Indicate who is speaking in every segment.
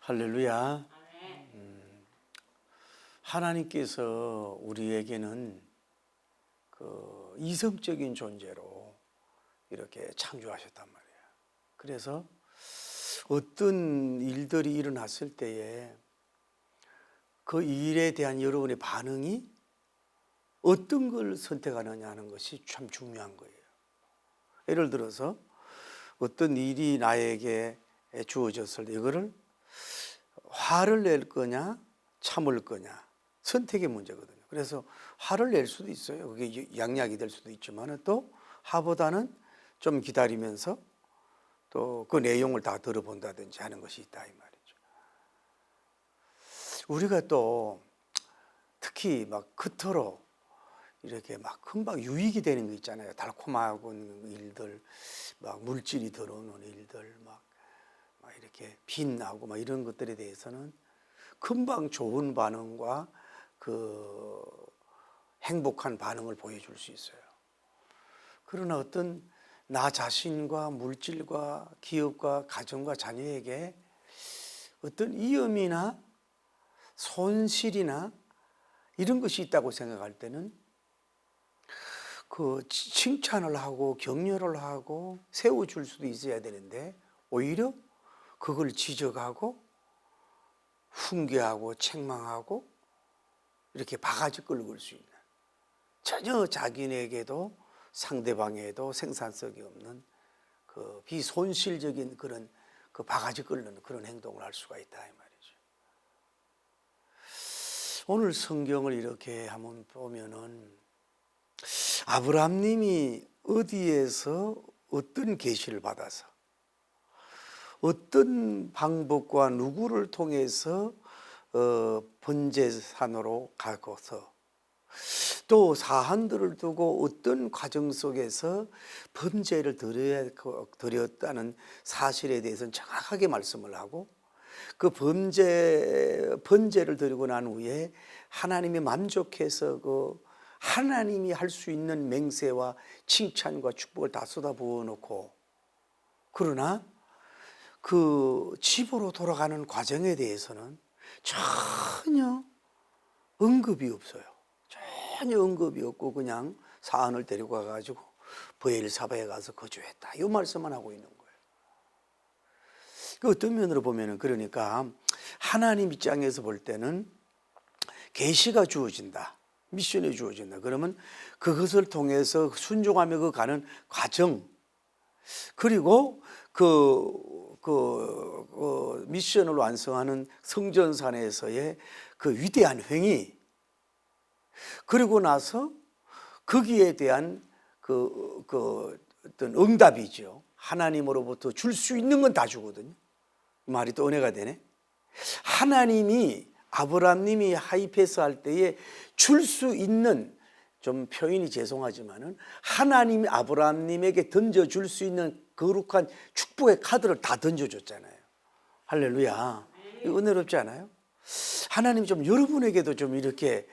Speaker 1: 할렐루야. 하나님께서 우리에게는 그 이성적인 존재로 이렇게 창조하셨단 말이에요. 그래서 어떤 일들이 일어났을 때에 그 일에 대한 여러분의 반응이 어떤 걸 선택하느냐 하는 것이 참 중요한 거예요. 예를 들어서 어떤 일이 나에게 주어졌을 때 이거를 화를 낼 거냐 참을 거냐 선택의 문제거든요. 그래서 화를 낼 수도 있어요. 그게 양약이 될 수도 있지만 또 화보다는 좀 기다리면서 또 그 내용을 다 들어본다든지 하는 것이 있다 이 말이죠. 우리가 또 특히 막 그토록 이렇게 막 금방 유익이 되는 거 있잖아요. 달콤하고 일들, 막 물질이 들어오는 일들, 막 이렇게 빛나고 막 이런 것들에 대해서는 금방 좋은 반응과 그 행복한 반응을 보여줄 수 있어요. 그러나 어떤 나 자신과 물질과 기업과 가정과 자녀에게 어떤 위험이나 손실이나 이런 것이 있다고 생각할 때는 그 칭찬을 하고 격려를 하고 세워줄 수도 있어야 되는데 오히려 그걸 지적하고 훈계하고 책망하고 이렇게 바가지 긁을 수 있는, 전혀 자기에게도 상대방에도 생산성이 없는 그 비손실적인 그런 그 바가지 긁는 그런 행동을 할 수가 있다 이 말이죠. 오늘 성경을 이렇게 한번 보면은 아브라함님이 어디에서 어떤 계시를 받아서 어떤 방법과 누구를 통해서 번제산으로 가고서 또 사한들을 두고 어떤 과정 속에서 번제를 드렸다는 사실에 대해서는 정확하게 말씀을 하고 그 번제를 드리고 난 후에 하나님이 만족해서 그 하나님이 할 수 있는 맹세와 칭찬과 축복을 다 쏟아부어 놓고, 그러나 그 집으로 돌아가는 과정에 대해서는 전혀 언급이 없어요. 전혀 언급이 없고 그냥 사안을 데리고 가가지고 브엘사바에 가서 거주했다 이 말씀만 하고 있는 거예요. 그 어떤 면으로 보면은 그러니까 하나님 입장에서 볼 때는 계시가 주어진다, 미션이 주어진다. 그러면 그것을 통해서 순종하며 그 가는 과정, 그리고 그 미션을 완성하는 성전산에서의 그 위대한 행위, 그리고 나서 거기에 대한 그 어떤 응답이죠. 하나님으로부터 줄 수 있는 건 다 주거든요. 말이 또 은혜가 되네. 하나님이 아브라함님이 하이패스 할 때에 줄 수 있는, 좀 표현이 죄송하지만은 하나님이 아브라함님에게 던져줄 수 있는 거룩한 축복의 카드를 다 던져줬잖아요. 할렐루야. 은혜롭지 않아요? 하나님 좀 여러분에게도 좀 이렇게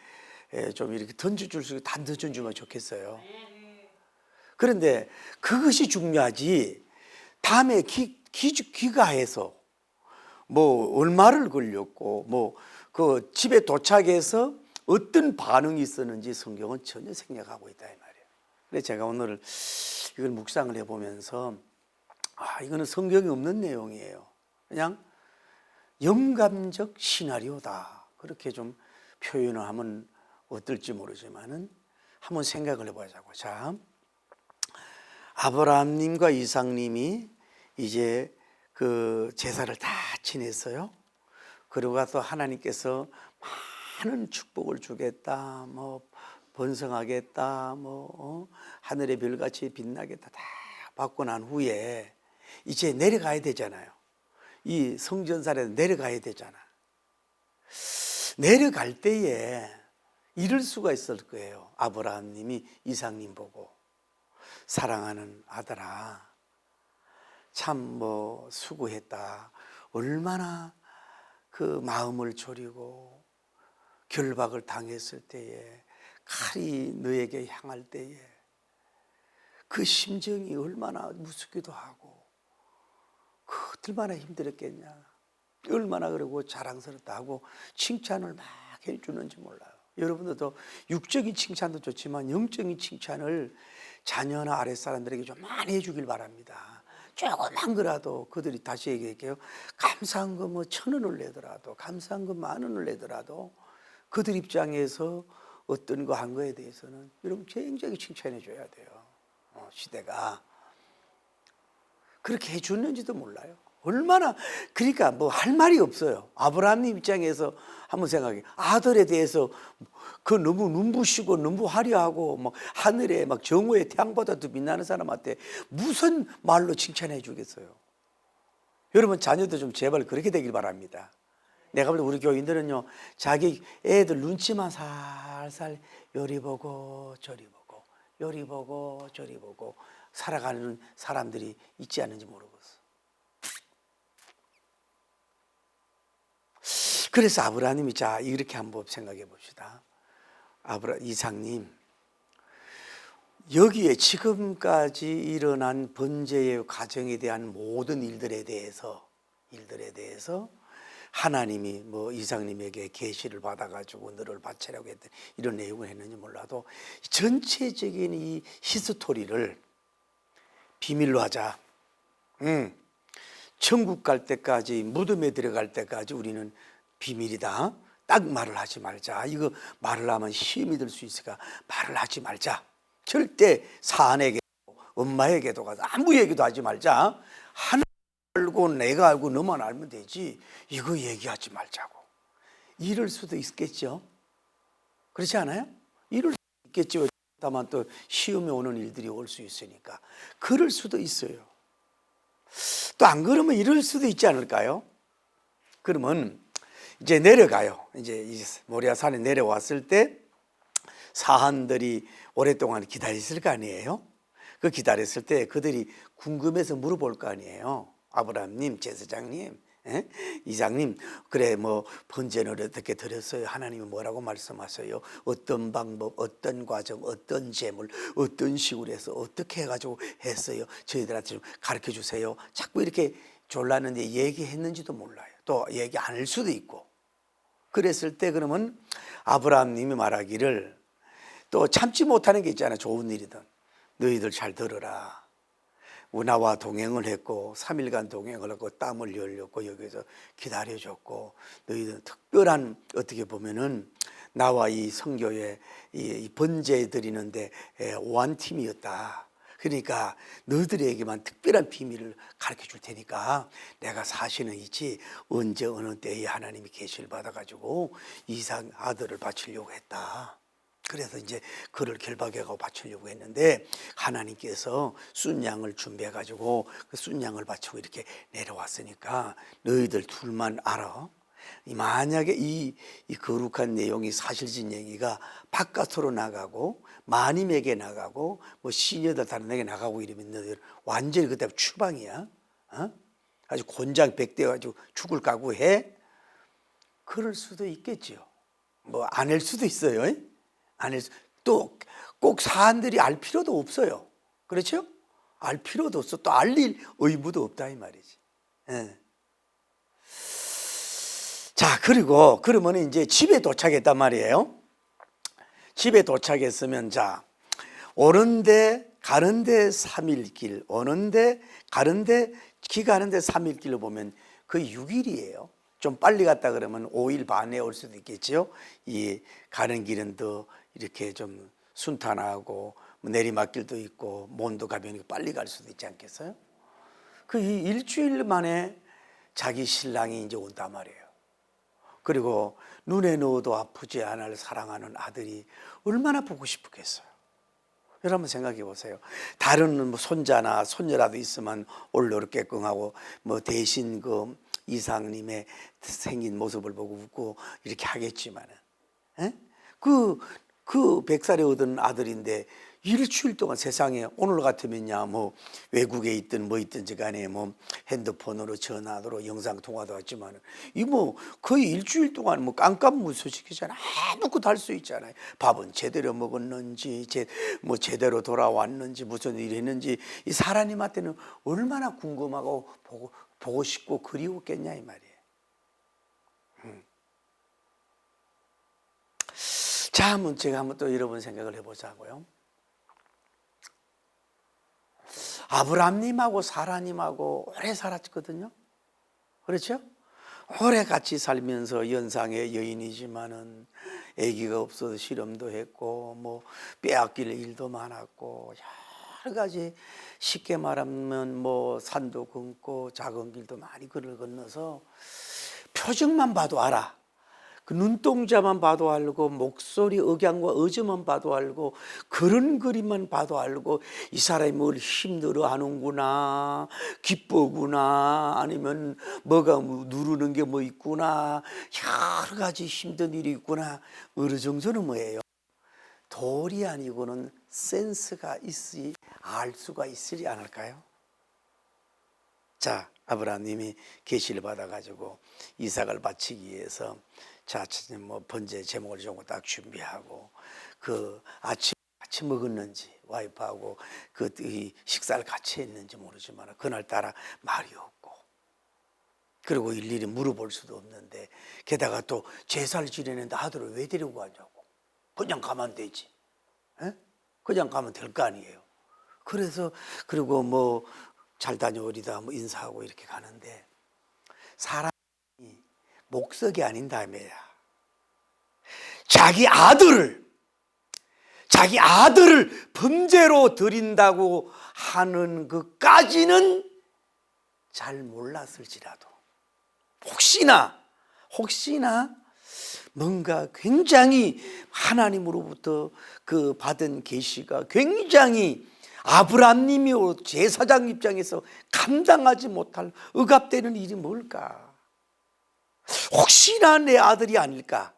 Speaker 1: 던져줄 수 있게 다 던져주면 좋겠어요. 그런데 그것이 중요하지, 다음에 귀가해서 뭐 얼마를 걸렸고 뭐 그 집에 도착해서 어떤 반응이 있었는지 성경은 전혀 생략하고 있다 이 말이에요. 그래서 제가 오늘 이걸 묵상을 해보면서 이거는 성경에 없는 내용이에요. 그냥 영감적 시나리오다, 그렇게 좀 표현을 하면 어떨지 모르지만은 한번 생각을 해보자고. 자, 아브라함님과 이삭님이 이제 그 제사를 다 지냈어요. 그러고 또 하나님께서 많은 축복을 주겠다, 뭐 번성하겠다, 뭐 하늘의 별같이 빛나겠다 다 받고 난 후에 이제 내려가야 되잖아요. 이 성전산에 내려가야 되잖아. 내려갈 때에 이럴 수가 있을 거예요. 아브라함님이 이삭님 보고 사랑하는 아들아, 참 뭐 수고했다. 얼마나 그 마음을 졸이고 결박을 당했을 때에, 칼이 너에게 향할 때에 그 심정이 얼마나 무섭기도 하고 그 얼마나 힘들었겠냐. 얼마나 그러고 자랑스럽다 하고 칭찬을 막 해주는지 몰라요. 여러분들도 육적인 칭찬도 좋지만 영적인 칭찬을 자녀나 아랫사람들에게 좀 많이 해주길 바랍니다. 조금만 거라도 그들이, 다시 얘기할게요, 감사한 거 뭐 1,000원을 내더라도, 감사한 거 10,000원을 내더라도 그들 입장에서 어떤 거 한 거에 대해서는 여러분 굉장히 칭찬해 줘야 돼요. 시대가 그렇게 해줬는지도 몰라요. 얼마나, 그러니까 뭐 할 말이 없어요. 아브라함 입장에서 한번 생각해. 아들에 대해서 그 너무 눈부시고 너무 화려하고 막 하늘에 막 정오의 태양보다도 빛나는 사람한테 무슨 말로 칭찬해 주겠어요. 여러분 자녀도 좀 제발 그렇게 되길 바랍니다. 내가 볼 때 우리 교인들은요, 자기 애들 눈치만 살살 요리 보고 저리 보고 요리 보고 저리 보고 살아가는 사람들이 있지 않은지 모르겠어. 그래서 아브라함이, 자 이렇게 한번 생각해 봅시다. 이삭님, 여기에 지금까지 일어난 번제의 가정에 대한 모든 일들에 대해서 하나님이 뭐 이삭님에게 계시를 받아가지고 너를 바치라고 했던 이런 내용을 했는지 몰라도 전체적인 이 히스토리를 비밀로 하자. 천국 갈 때까지, 무덤에 들어갈 때까지 우리는 비밀이다. 딱 말을 하지 말자. 이거 말을 하면 시험이 들 수 있으니까 말을 하지 말자. 절대 사안에게도 엄마에게도 가서 아무 얘기도 하지 말자. 하나 알고 내가 알고 너만 알면 되지, 이거 얘기하지 말자고. 이럴 수도 있겠죠. 그렇지 않아요? 이럴 수도 있겠죠. 다만 또 시험에 오는 일들이 올 수 있으니까 그럴 수도 있어요. 또 안 그러면 이럴 수도 있지 않을까요? 그러면 이제 내려가요. 이제 모리아 산에 내려왔을 때 사한들이 오랫동안 기다렸을 거 아니에요. 그 기다렸을 때 그들이 궁금해서 물어볼 거 아니에요. 아브라함님, 제사장님, 이삭님, 그래 뭐 번제를 어떻게 드렸어요? 하나님이 뭐라고 말씀하세요? 어떤 방법, 어떤 과정, 어떤 제물, 어떤 식으로 해서 어떻게 해가지고 했어요? 저희들한테 좀 가르쳐 주세요. 자꾸 이렇게 졸랐는데 얘기했는지도 몰라요. 또 얘기 안 할 수도 있고. 그랬을 때 그러면 아브라함님이 말하기를, 또 참지 못하는 게 있잖아요. 좋은 일이든. 너희들 잘 들어라. 나와 동행을 했고 3일간 동행을 하고 땀을 흘렸고 여기서 기다려줬고, 너희들은 특별한, 어떻게 보면은 나와 이 선교에 이 번제 드리는데 오한팀이었다. 그러니까 너희들에게만 특별한 비밀을 가르쳐 줄 테니까 내가 사실은 있지, 언제 어느 때에 하나님이 계시를 받아가지고 이삭 아들을 바치려고 했다. 그래서 이제 그를 결박해가고 바치려고 했는데 하나님께서 순양을 준비해가지고 그 순양을 바치고 이렇게 내려왔으니까 너희들 둘만 알아. 만약에 이 거룩한 내용이 사실진 얘기가 바깥으로 나가고 마님에게 나가고 뭐 시녀들 다른 데게 나가고 이러면 너희들 완전히 그때 추방이야. 아주 곤장백대 가지고 죽을 각오해. 그럴 수도 있겠죠. 뭐 안 할 수도 있어요. 또 꼭 사람들이 알 필요도 없어요. 그렇죠? 알 필요도 없어. 또 알릴 의무도 없다 이 말이지. 자, 그리고 그러면 이제 집에 도착했단 말이에요. 집에 도착했으면, 자, 오는데 가는데 3일 길, 오는데 가는데 기 가는데 3일 길로 보면 거의 6일이에요. 좀 빨리 갔다 그러면 5일 반에 올 수도 있겠죠. 이 가는 길은 더 이렇게 좀 순탄하고 내리막길도 있고 몬도 가면 빨리 갈 수도 있지 않겠어요? 그 이 일주일 만에 자기 신랑이 이제 온단 말이에요. 그리고 눈에 넣어도 아프지 않을 사랑하는 아들이 얼마나 보고 싶겠어요. 여러분 생각해 보세요. 다른 뭐 손자나 손녀라도 있으면 올로르게끔하고 뭐 대신 그 이삭님의 생긴 모습을 보고 웃고 이렇게 하겠지만은, 그 100살에 얻은 아들인데 일주일 동안 세상에, 오늘 같으면야 뭐 외국에 있든 뭐 있든지 간에 뭐 핸드폰으로 전화로 영상 통화도 하지만 이 뭐 거의 일주일 동안 뭐 깜깜무소식이잖아요. 아무것도 할 수 있잖아요. 밥은 제대로 먹었는지, 뭐 제대로 돌아왔는지, 무슨 일 했는지, 이 사람님한테는 얼마나 궁금하고 보고 싶고 그리웠겠냐 이 말이에요. 자, 한번 제가 한번 또 여러분 생각을 해보자고요. 아브라함님하고 사라님하고 오래 살았거든요. 그렇죠? 오래 같이 살면서 연상의 여인이지만은 아기가 없어서 실험도 했고 뭐 빼앗길 일도 많았고 여러 가지, 쉽게 말하면 뭐 산도 걷고 작은 길도 많이 걸을 건너서 표정만 봐도 알아. 그 눈동자만 봐도 알고 목소리 억양과 어조만 봐도 알고 그런 그림만 봐도 알고 이 사람이 뭘 힘들어 하는구나, 기쁘구나, 아니면 뭐가 누르는 게 뭐 있구나, 여러 가지 힘든 일이 있구나. 어느 정도는 뭐예요? 도리 아니고는 센스가 있으니 알 수가 있으리 않을까요? 자, 아브라함님이 계시를 받아가지고 이삭을 바치기 위해서 자, 뭐 번제 제목을 좀 딱 준비하고 그 아침 같이 먹었는지 와이프하고 그 식사를 같이 했는지 모르지만 그날따라 말이 없고, 그리고 일일이 물어볼 수도 없는데 게다가 또 제사를 지내는데 아들을 왜 데리고 가냐고. 그냥 가면 되지. 에? 그냥 가면 될 거 아니에요. 그래서 그리고 뭐 잘 다녀오리다 뭐 인사하고 이렇게 가는데 사람이 목석이 아닌 다음에야 자기 아들을 범죄로 드린다고 하는 것까지는 잘 몰랐을지라도 혹시나 뭔가 굉장히 하나님으로부터 그 받은 계시가 굉장히 아브라함님이 제사장 입장에서 감당하지 못할 억압되는 일이 뭘까? 혹시나 내 아들이 아닐까?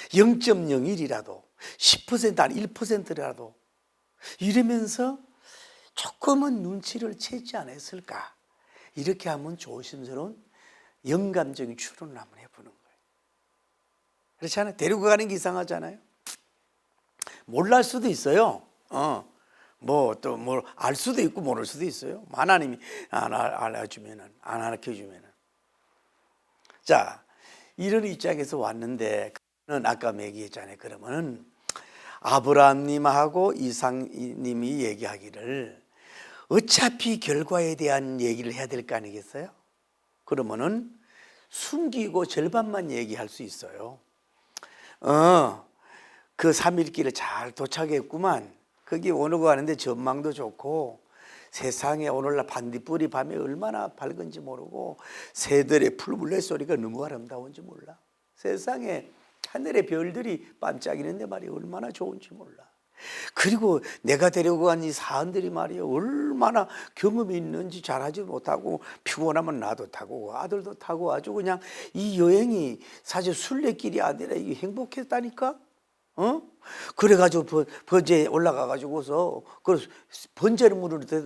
Speaker 1: 0.01이라도 10% 아니 1%라도 이러면서 조금은 눈치를 채지 않았을까? 이렇게 하면 조심스러운 영감적인 추론을 한번 해보는 거예요. 그렇지 않아요? 데리고 가는 게 이상하잖아요. 몰랄 수도 있어요. 뭐 또 뭘 알 수도 있고 모를 수도 있어요. 하나님이 안 알려주면은, 안 알려주면은. 자, 이런 입장에서 왔는데 아까 얘기했잖아요. 그러면은 아브라함님하고 이삭님이 얘기하기를 어차피 결과에 대한 얘기를 해야 될 거 아니겠어요? 그러면은 숨기고 절반만 얘기할 수 있어요. 그 3일길을 잘 도착했구만. 거기 오르고 가는데 전망도 좋고 세상에 오늘날 반딧불이 밤에 얼마나 밝은지 모르고 새들의 풀물레 소리가 너무 아름다운지 몰라. 세상에 하늘의 별들이 반짝이는데 말이야 얼마나 좋은지 몰라. 그리고 내가 데리고 간 이 사람들이 말이야 얼마나 경험이 있는지 잘하지 못하고 피곤하면 나도 타고 아들도 타고 아주 그냥 이 여행이 사실 순례길이 아니라 이게 행복했다니까. 그래가지고 번제에 올라가가지고서 그 번제를 물을 때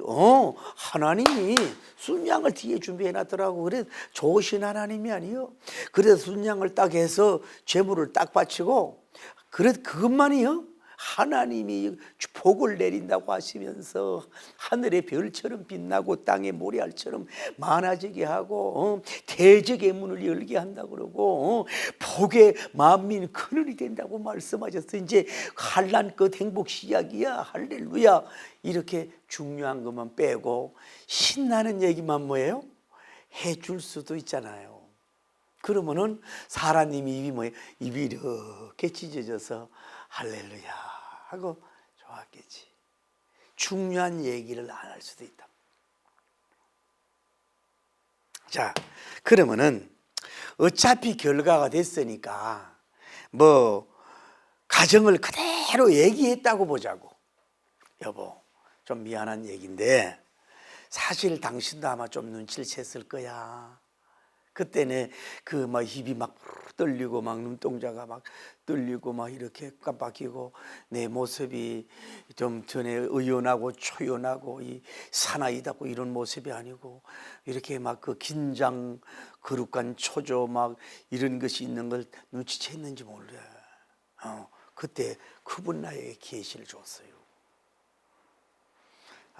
Speaker 1: 하나님이 순양을 뒤에 준비해놨더라고. 그래 좋으신 하나님이 아니요. 그래서 순양을 딱 해서 제물을 딱 바치고 그래 그것만이요. 하나님이 복을 내린다고 하시면서 하늘의 별처럼 빛나고 땅의 모래알처럼 많아지게 하고 대적의 문을 열게 한다고 그러고 복의 만민 그늘이 된다고 말씀하셨어. 이제 환난 끝 행복 시작이야. 할렐루야. 이렇게 중요한 것만 빼고 신나는 얘기만 뭐예요? 해줄 수도 있잖아요. 그러면은 사라님이 입이 뭐예요? 입이 이렇게 찢어져서 할렐루야 하고 좋았겠지. 중요한 얘기를 안 할 수도 있다. 자, 그러면은 어차피 결과가 됐으니까 뭐 가정을 그대로 얘기했다고 보자고. 여보, 좀 미안한 얘기인데 사실 당신도 아마 좀 눈치를 챘을 거야. 그때는 그 막 입이 막 떨리고 막 눈동자가 막 떨리고 막 이렇게 깜빡이고 내 모습이 좀 전에 의연하고 초연하고 이 사나이다고 이런 모습이 아니고 이렇게 막 그 긴장 거룩한 초조 막 이런 것이 있는 걸 눈치챘는지 몰라. 그때 그분 나에게 계시를 줬어요.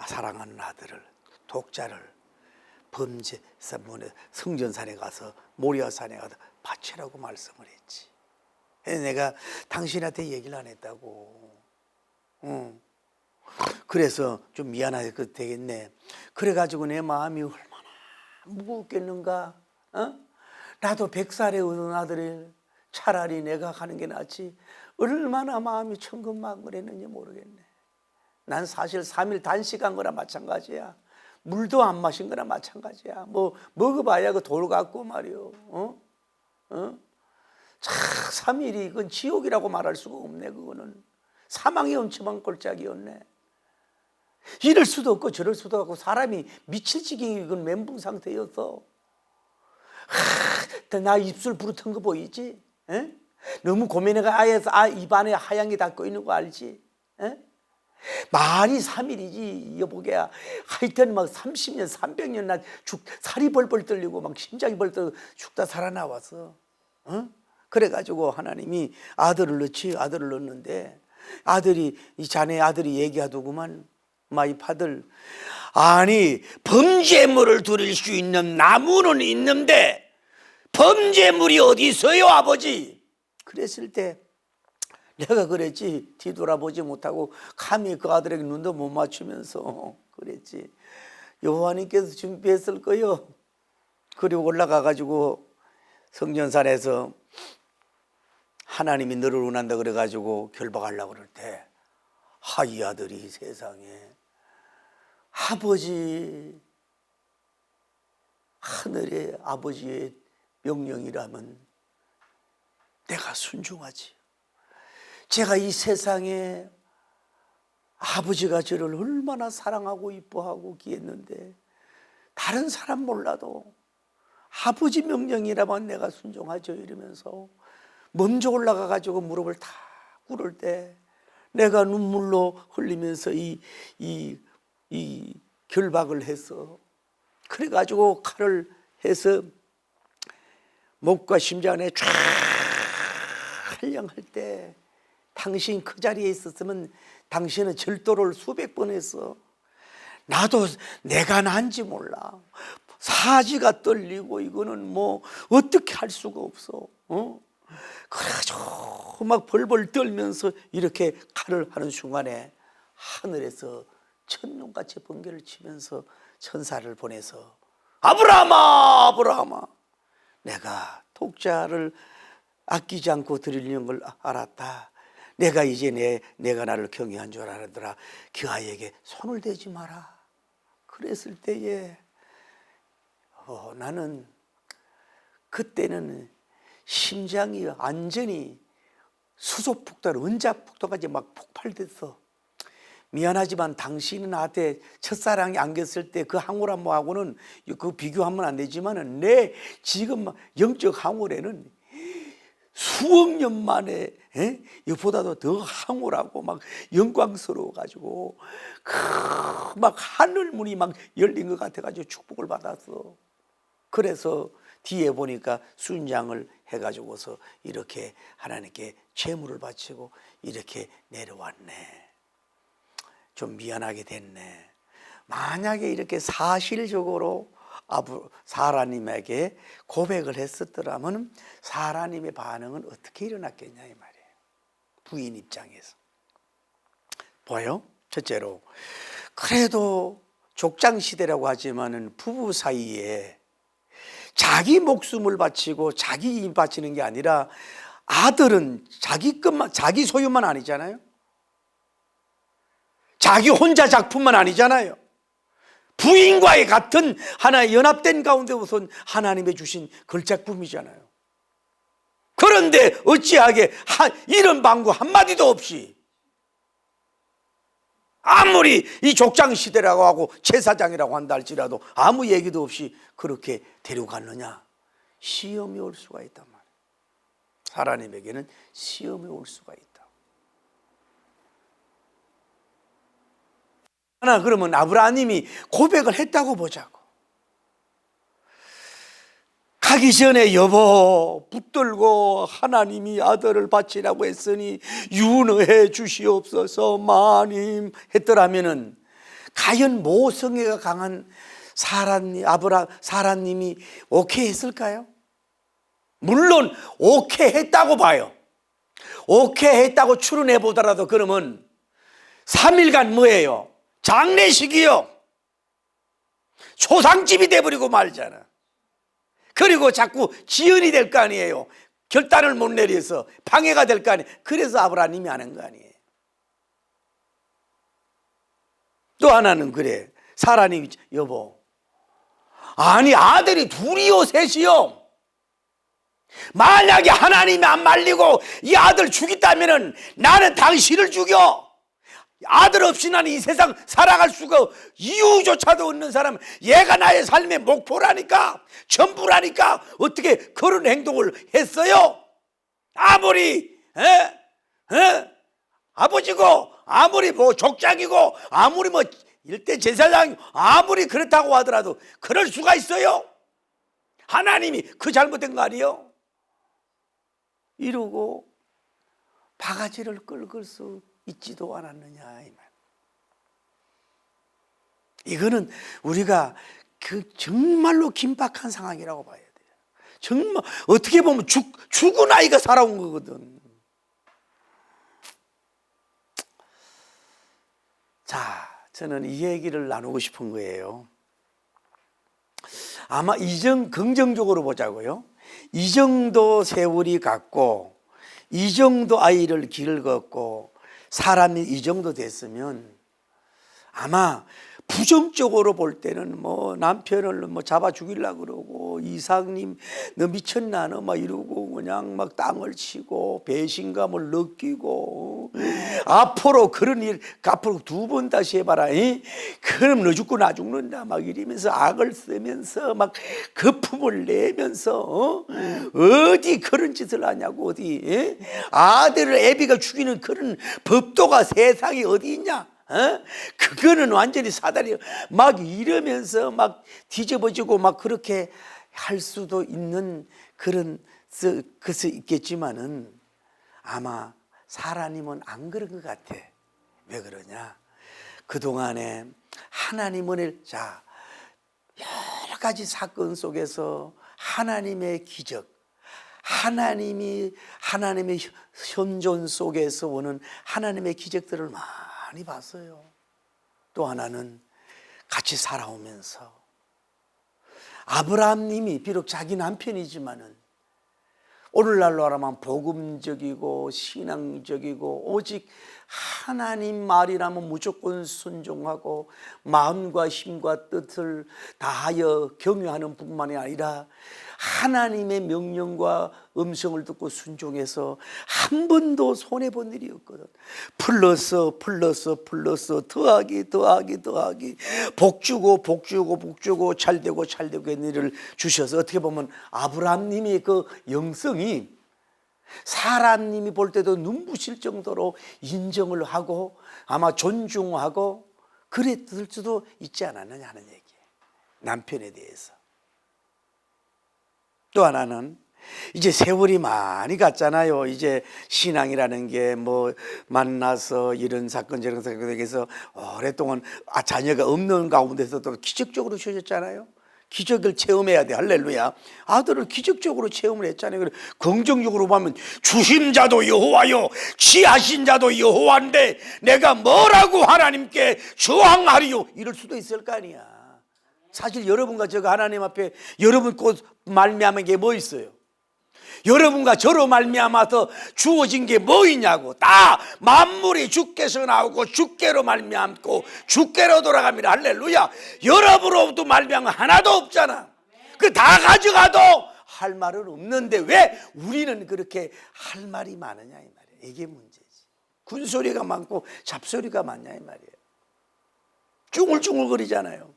Speaker 1: 사랑하는 아들을 독자를 범죄 성전산에 가서 모리아산에 가서 바치라고 말씀을 했지. 내가 당신한테 얘기를 안 했다고. 그래서 좀 미안하게 되겠네. 그래가지고 내 마음이 얼마나 무겁겠는가. 나도 100살에 얻은 아들을 차라리 내가 가는 게 낫지. 얼마나 마음이 천근만근했는지 모르겠네. 난 사실 3일 단식한 거나 마찬가지야. 물도 안 마신 거나 마찬가지야. 뭐 먹어봐야 그 돌 같고 말이요. 3일이 이건 지옥이라고 말할 수가 없네. 그거는 사망의 엄청난 꼴짝이었네. 이럴 수도 없고 저럴 수도 없고 사람이 미칠 지경이 이건 멘붕 상태였어. 나 입술 부르튼 거 보이지? 에? 너무 고민해가 아예서 입안에 하얀 게 닿고 있는 거 알지? 에? 말이 3일이지 여보게야. 하여튼 막 30년 300년 나 살이 벌벌 떨리고 막 심장이 벌떡 죽다 살아나왔어. 그래가지고 하나님이 아들을 넣는데 이 자네 아들이 얘기하더구만. 마이 파들, 아니 범죄물을 드릴 수 있는 나무는 있는데 범죄물이 어디 있어요 아버지? 그랬을 때 내가 그랬지. 뒤돌아보지 못하고 감히 그 아들에게 눈도 못 맞추면서 그랬지. 여호와님께서 준비했을 거요. 그리고 올라가가지고 성전산에서 하나님이 너를 원한다 그래가지고 결박하려고 그럴 때 이 아들이 세상에 아버지, 하늘의 아버지의 명령이라면 내가 순종하지. 제가 이 세상에 아버지가 저를 얼마나 사랑하고 이뻐하고 기했는데 다른 사람 몰라도 아버지 명령이라면 내가 순종하죠 이러면서 먼저 올라가가지고 무릎을 탁 꿇을 때 내가 눈물로 흘리면서 이 결박을 해서 그래가지고 칼을 해서 목과 심장에 쫙 할령할 때 당신 그 자리에 있었으면 당신은 절도를 수백 번 했어. 나도 내가 난지 몰라. 사지가 떨리고 이거는 뭐 어떻게 할 수가 없어. 그래가지고 막 벌벌 떨면서 이렇게 칼을 하는 순간에 하늘에서 천둥같이 번개를 치면서 천사를 보내서 아브라함아 내가 독자를 아끼지 않고 드리는 걸 알았다. 내가 이제 내가 나를 경외한 줄 알았더라. 그 아이에게 손을 대지 마라. 그랬을 때에 나는 그때는 심장이 완전히 수소폭탄, 원자폭탄까지 막 폭발됐어. 미안하지만 당신은 나한테 첫사랑이 안겼을 때 그 황홀함하고는 그 비교하면 안 되지만은 내 지금 영적 황홀에는 수억 년 만에 이보다도 더 황홀하고 막 영광스러워 가지고 막 하늘 문이 막 열린 것 같아 가지고 축복을 받았어. 그래서 뒤에 보니까 순장을 해가지고서 이렇게 하나님께 제물을 바치고 이렇게 내려왔네. 좀 미안하게 됐네. 만약에 이렇게 사실적으로 사라님에게 고백을 했었더라면 사라님의 반응은 어떻게 일어났겠냐 이 말이에요. 부인 입장에서 봐요. 첫째로 그래도 족장시대라고 하지만은 부부 사이에 자기 목숨을 바치고 자기 힘 바치는 게 아니라 아들은 자기 것만, 자기 소유만 아니잖아요. 자기 혼자 작품만 아니잖아요. 부인과의 같은 하나의 연합된 가운데 우선 하나님의 주신 걸작품이잖아요. 그런데 어찌하게 이런 방구 한마디도 없이 아무리 이 족장시대라고 하고 제사장이라고 한다 할지라도 아무 얘기도 없이 그렇게 데려갔느냐. 시험이 올 수가 있단 말이에요. 하나님에게는 시험이 올 수가 있다. 하나 그러면 아브라함이 고백을 했다고 보자고. 가기 전에 여보 붙들고 하나님이 아들을 바치라고 했으니 윤허해 주시옵소서 마님 했더라면은 과연 모성애가 강한 사라님이 오케이 했을까요? 물론 오케이 했다고 봐요. 오케이 했다고 추론해 보더라도 그러면 3일간 뭐예요? 장례식이요. 초상집이 돼버리고 말잖아. 그리고 자꾸 지연이 될 거 아니에요. 결단을 못 내려서 방해가 될 거 아니에요. 그래서 아브라함이 하는 거 아니에요. 또 하나는 그래. 사라님이 여보, 아니 아들이 둘이요 셋이요. 만약에 하나님이 안 말리고 이 아들 죽였다면 나는 당신을 죽여. 아들 없이 나는 이 세상 살아갈 수가 이유조차도 없는 사람, 얘가 나의 삶의 목표라니까, 전부라니까 어떻게 그런 행동을 했어요? 아무리 아버지고 아무리 뭐 족장이고 아무리 뭐 일대 제사장 아무리 그렇다고 하더라도 그럴 수가 있어요? 하나님이 그 잘못된 거 아니에요? 이러고 바가지를 긁을 수 있지도 않았느냐 이 말. 이거는 우리가 그 정말로 긴박한 상황이라고 봐야 돼요. 정말 어떻게 보면 죽은 아이가 살아온 거거든. 자, 저는 이 얘기를 나누고 싶은 거예요. 아마 긍정적으로 보자고요. 이 정도 세월이 갔고 이 정도 아이를 길렀고 사람이 이 정도 됐으면 아마 부정적으로 볼 때는 뭐 남편을 뭐 잡아 죽이려고 그러고 이삭님 너 미쳤나 너 막 이러고 그냥 막 땅을 치고 배신감을 느끼고 앞으로 그런 일 앞으로 2번 다시 해봐라. 그럼 너 죽고 나 죽는다 막 이러면서 악을 쓰면서 막 거품을 내면서 어디 그런 짓을 하냐고 어디 아들을 애비가 죽이는 그런 법도가 세상에 어디 있냐. 그거는 완전히 사다리 막 이러면서 막 뒤집어지고 막 그렇게 할 수도 있는 그런 것이 있겠지만은 아마 사라님은 안 그런 것 같아. 왜 그러냐? 그동안에 하나님은 자 여러 가지 사건 속에서 하나님의 기적, 하나님의 현존 속에서 오는 하나님의 기적들을 많이 봤어요. 또 하나는 같이 살아오면서 아브라함님이 비록 자기 남편이지만은 오늘날로 하면 복음적이고 신앙적이고 오직 하나님 말이라면 무조건 순종하고 마음과 힘과 뜻을 다하여 경유하는 뿐만이 아니라 하나님의 명령과 음성을 듣고 순종해서 한 번도 손해본 일이 없거든. 플러스 더하기 복주고 잘되고 있는 일을 주셔서 어떻게 보면 아브라함님의 그 영성이 사람님이 볼 때도 눈부실 정도로 인정을 하고 아마 존중하고 그랬을 수도 있지 않았느냐 하는 얘기예요. 남편에 대해서. 또 하나는 이제 세월이 많이 갔잖아요. 이제 신앙이라는 게 뭐 만나서 이런 사건 저런 사건에서 오랫동안 자녀가 없는 가운데서도 기적적으로 주셨잖아요. 기적을 체험해야 돼. 할렐루야. 아들을 기적적으로 체험을 했잖아요. 그래, 긍정적으로 보면 주심자도 여호와요 지하신 자도 여호와인데 내가 뭐라고 하나님께 저항하리요 이럴 수도 있을 거 아니야. 사실 여러분과 제가 하나님 앞에 여러분 곧 말미암은 게 뭐 있어요? 여러분과 저로 말미암아서 주어진 게 뭐 있냐고. 다 만물이 주께서 나오고 주께로 말미암고 주께로 돌아갑니다. 할렐루야. 여러분으로부터 말미암은 하나도 없잖아. 그 다 가져가도 할 말은 없는데 왜 우리는 그렇게 할 말이 많으냐 이 말이에요. 이게 문제지. 군소리가 많고 잡소리가 많냐 이 말이에요. 쭝울쭝울거리잖아요.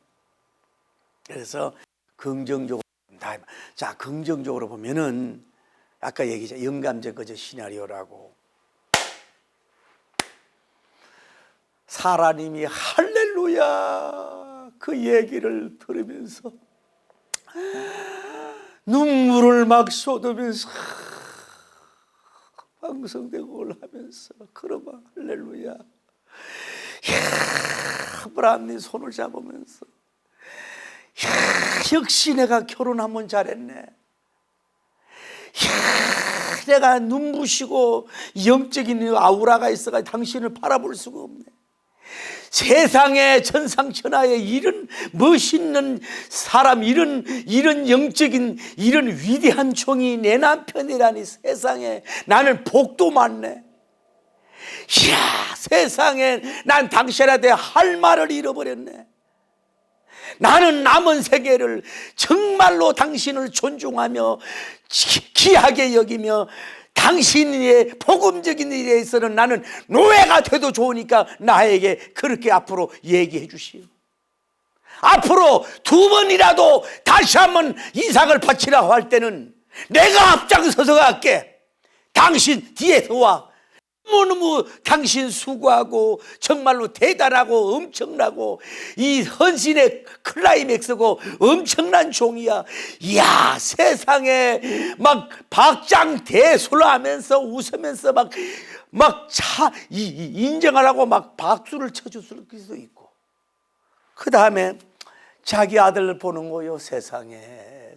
Speaker 1: 그래서 긍정적으로 자 긍정적으로 보면은 아까 얘기했죠. 영감적 그저 시나리오라고. 사라님이 할렐루야 그 얘기를 들으면서 눈물을 막 쏟으면서 방성대곡을 하면서 그러마 할렐루야. 아브라함이 손을 잡으면서 역시 내가 결혼하면 잘했네. 내가 눈부시고 영적인 아우라가 있어가 당신을 바라볼 수가 없네. 세상에 천상천하에 이런 멋있는 사람, 이런 영적인 이런 위대한 종이 내 남편이라니. 세상에 나는 복도 많네. 이야, 세상에 난 당신한테 할 말을 잃어버렸네. 나는 남은 세계를 정말로 당신을 존중하며 귀하게 여기며 당신의 복음적인 일에 있어서는 나는 노예가 돼도 좋으니까 나에게 그렇게 앞으로 얘기해 주시오. 앞으로 2번이라도 다시 한번 이삭을 바치라고 할 때는 내가 앞장서서 갈게. 당신 뒤에서 와. 너무너무 당신 수고하고 정말로 대단하고 엄청나고 이 헌신의 클라이맥스고 엄청난 종이야. 이야, 세상에 막 박장대소하면서 웃으면서 인정하라고 막 박수를 쳐줄 수도 있고, 그 다음에 자기 아들을 보는 거요. 세상에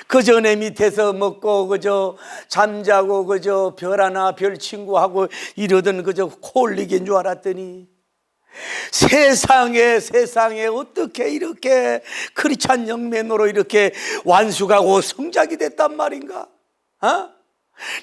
Speaker 1: 그저 내 밑에서 먹고 그저 잠자고 그저 별 하나 별 친구하고 이러던 그저 콜리기인 줄 알았더니 세상에 어떻게 이렇게 크리스찬 영맨으로 이렇게 완숙하고 성장이 됐단 말인가?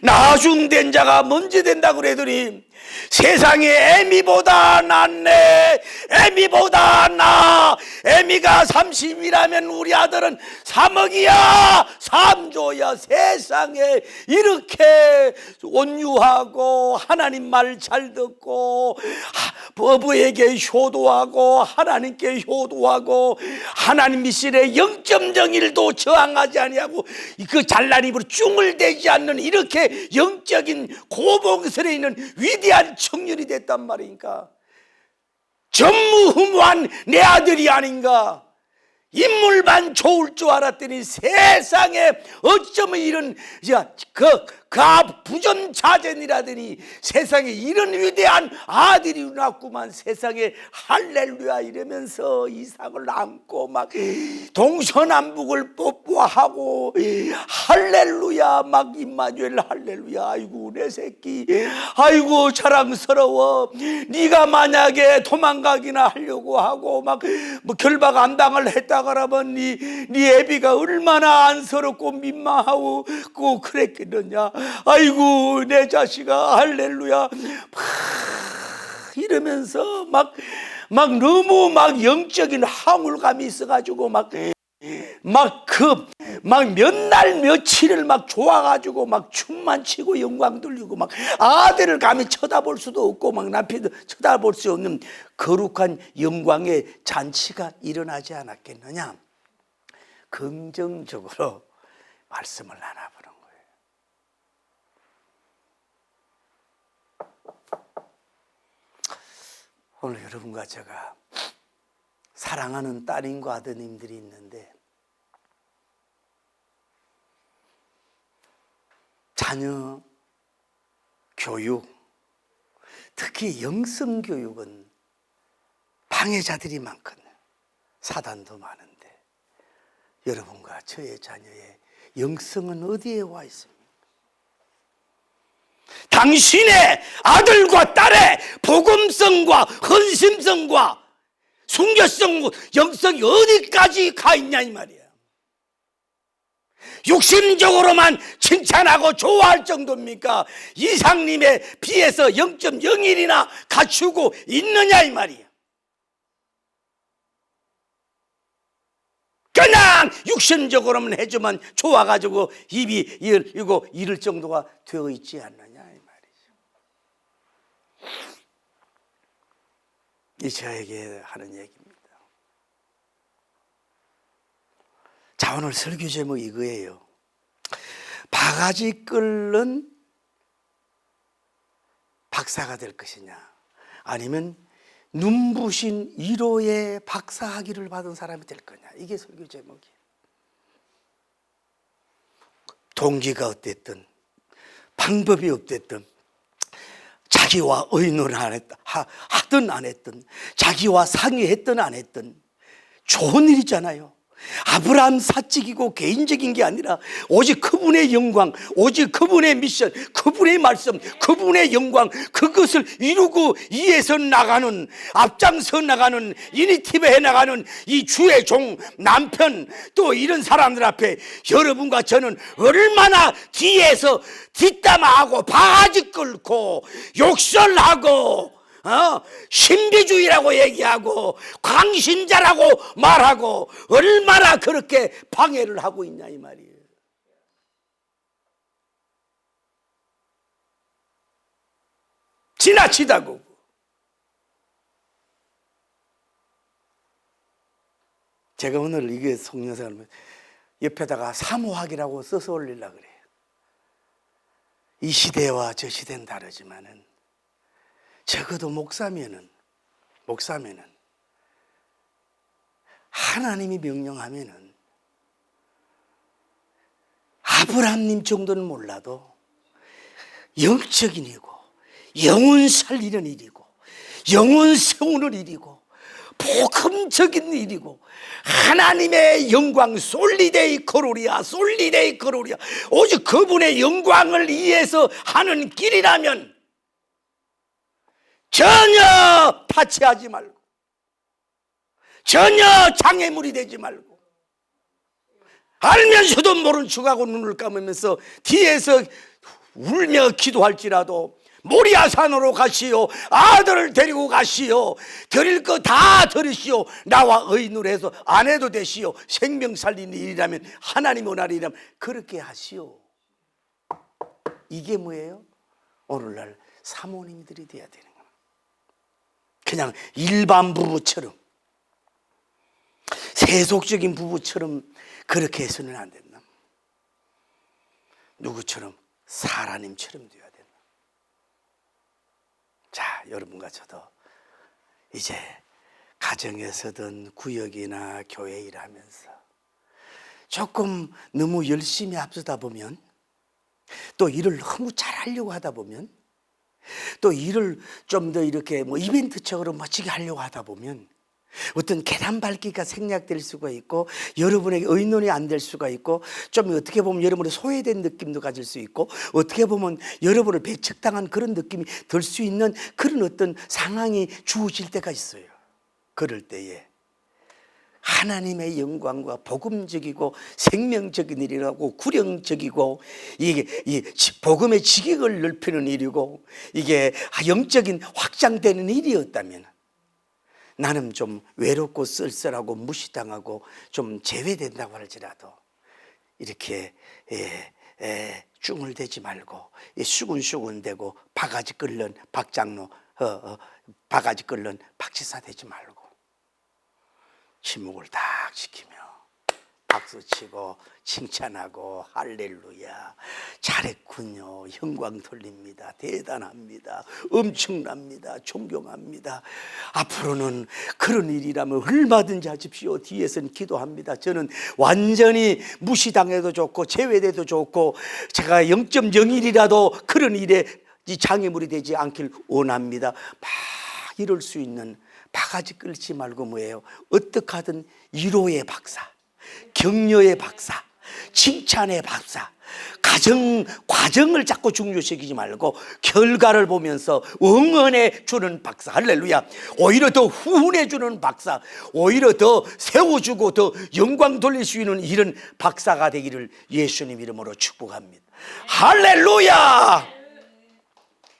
Speaker 1: 나중된 자가 먼저 된다 그러더니 세상에 에미보다 낫네. 에미보다 나. 에미가 30이라면 우리 아들은 3억이야 3조야 세상에 이렇게 온유하고 하나님 말 잘 듣고 부부에게 효도하고 하나님께 효도하고 하나님 미신의 0.01도 저항하지 아니하고 그 잘난 입으로 쭝을 대지 않는 이렇게 영적인 고봉설에 있는 위대한 청년이 됐단 말이니까 전무후무한 내 아들이 아닌가. 인물만 좋을 줄 알았더니 세상에 어쩌면 이런 부전자전이라더니 세상에 이런 위대한 아들이 낳았구만. 세상에 할렐루야 이러면서 이삭을 안고 막 동서남북을 뽀뽀하고 할렐루야 막 임마누엘 할렐루야. 아이고 내 새끼, 아이고 자랑스러워. 네가 만약에 도망가기나 하려고 하고 막 뭐 결박 안 당을 했다 그러면 네 애비가 얼마나 안쓰럽고 민망하고 그랬겠느냐. 아이고 내 자식아 할렐루야 이러면서 막 너무 영적인 황홀감이 있어가지고 몇 날 며칠을 좋아가지고 춤만 치고 영광 돌리고 아들을 감히 쳐다볼 수도 없고 남편도 쳐다볼 수 없는 거룩한 영광의 잔치가 일어나지 않았겠느냐. 긍정적으로 말씀을 나눠보는 거예요. 오늘 여러분과 제가 사랑하는 따님과 아드님들이 있는데 자녀 교육, 특히 영성 교육은 방해자들이 많거든요. 사단도 많은데 여러분과 저의 자녀의 영성은 어디에 와 있습니까? 당신의 아들과 딸의 복음성과 헌신성과 순교성, 영성이 어디까지 가 있냐 이 말이에요. 육신적으로만 칭찬하고 좋아할 정도입니까? 이삭님에 비해서 0.01이나 갖추고 있느냐 이 말이에요. 그냥 육신적으로만 해주면 좋아가지고 입이 이럴 정도가 되어 있지 않느냐 이 말이죠. 이 저에게 하는 얘기입니다. 자, 오늘 설교 제목 이거예요. 바가지 끓는 박사가 될 것이냐, 아니면 눈부신 위로의 박사학위를 받은 사람이 될 거냐. 이게 설교 제목이에요. 동기가 어땠든 방법이 어땠든 자기와 의논을 하든 안 했든 자기와 상의했든 안 했든 좋은 일이잖아요. 아브라함 사직이고 개인적인 게 아니라 오직 그분의 영광, 오직 그분의 미션, 그분의 말씀, 그분의 영광, 그것을 이루고 이에서 나가는, 앞장서 나가는, 이니티브해 나가는 이 주의 종, 남편, 또 이런 사람들 앞에 여러분과 저는 얼마나 뒤에서 뒷담화하고 바가지 끌고 욕설하고 신비주의라고 얘기하고 광신자라고 말하고 얼마나 그렇게 방해를 하고 있냐 이 말이에요. 지나치다고. 제가 오늘 이게 속영상을 옆에다가 사모학이라고 써서 올리려고 그래요. 이 시대와 저 시대는 다르지만은 적어도 목사면은 하나님이 명령하면은 아브라함님 정도는 몰라도 영적인 일이고 영혼 살리는 일이고 영혼 세우는 일이고 복음적인 일이고 하나님의 영광 솔리데이 코로리아 오직 그분의 영광을 위해서 하는 길이라면 전혀 타치하지 말고 전혀 장애물이 되지 말고 알면서도 모른 척하고 눈을 감으면서 뒤에서 울며 기도할지라도 모리아산으로 가시오, 아들을 데리고 가시오, 드릴 거 다 드리시오, 나와 의논을 해서 안 해도 되시오, 생명 살리는 일이라면 하나님 원하리라면 그렇게 하시오. 이게 뭐예요? 오늘날 사모님들이 돼야 되는 거예요. 그냥 일반 부부처럼 세속적인 부부처럼 그렇게 해서는 안 된다. 누구처럼? 사라님처럼 돼야 된다. 자, 여러분과 저도 이제 가정에서든 구역이나 교회 일하면서 조금 너무 열심히 앞서다 보면 또 일을 너무 잘하려고 하다 보면 또 일을 좀 더 이렇게 이벤트적으로 멋지게 하려고 하다 보면 어떤 계단 밟기가 생략될 수가 있고 여러분에게 의논이 안 될 수가 있고 좀 어떻게 보면 여러분의 소외된 느낌도 가질 수 있고 어떻게 보면 여러분을 배척당한 그런 느낌이 들 수 있는 그런 어떤 상황이 주어질 때가 있어요. 그럴 때에 하나님의 영광과 복음적이고 생명적인 일이라고 구령적이고 이게 복음의 지경을 넓히는 일이고 이게 영적인 확장되는 일이었다면 나는 좀 외롭고 쓸쓸하고 무시당하고 좀 제외된다고 할지라도 이렇게 쭝을대지 말고 수근수근대고 바가지 끓는 박장로 바가지 끓는 박지사 되지 말고 침묵을 딱 지키며 박수치고 칭찬하고 할렐루야 잘했군요, 영광 돌립니다, 대단합니다, 엄청납니다, 존경합니다, 앞으로는 그런 일이라면 얼마든지 하십시오, 뒤에서는 기도합니다. 저는 완전히 무시당해도 좋고 제외돼도 좋고 제가 0.01이라도 그런 일에 장애물이 되지 않길 원합니다. 막 이럴 수 있는 바가지 끌지 말고 뭐예요? 어떻게 하든 위로의 박사, 격려의 박사, 칭찬의 박사, 과정을 자꾸 중요시키지 말고 결과를 보면서 응원해 주는 박사, 할렐루야. 오히려 더 후원해 주는 박사, 오히려 더 세워주고 더 영광 돌릴 수 있는 이런 박사가 되기를 예수님 이름으로 축복합니다. 할렐루야.